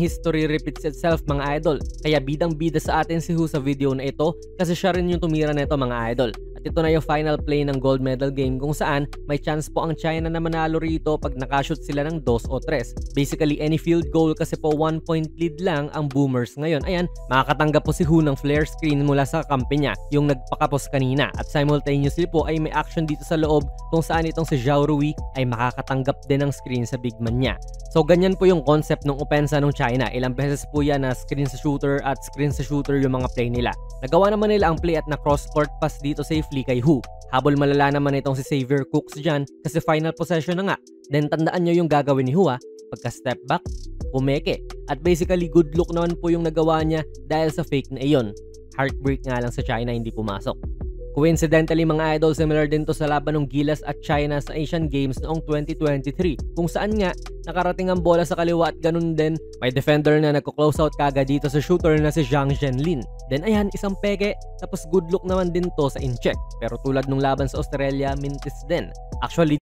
history repeats itself mga idol. Kaya bidang-bida sa atin si Hu sa video na ito kasi siya rin yung tumira nito mga idol. At ito na yung final play ng gold medal game kung saan may chance po ang China na manalo rito pag nakashoot sila ng 2 o 3. Basically any field goal kasi po 1 point lead lang ang Boomers ngayon. Ayan, makakatanggap po si Hu ng flare screen mula sa kampi niya, yung nagpakapos kanina. At simultaneously po ay may action dito sa loob kung saan itong si Zhao Rui ay makakatanggap din ng screen sa big man niya. So ganyan po yung concept ng opensa ng China. Ilang beses po yan na screen sa shooter at screen sa shooter yung mga play nila. Nagawa naman nila ang play at na cross court pass dito safely kay Hu. Habol malala naman itong si Xavier Cooks dyan kasi final possession na nga. Then tandaan nyo yung gagawin ni Hu pagka step back, pumeke. At basically good look naman po yung nagawa niya dahil sa fake na iyon. Heartbreak nga lang sa China hindi pumasok. Coincidentally mga idol, similar din to sa laban ng Gilas at China sa Asian Games noong 2023 kung saan nga nakarating ang bola sa kaliwa at ganun din may defender na nagko-close out kagad dito sa shooter na si Zhang Zhenlin. Then ayan, isang peke tapos good look naman din to sa in-check pero tulad nung laban sa Australia, mintis din. Actually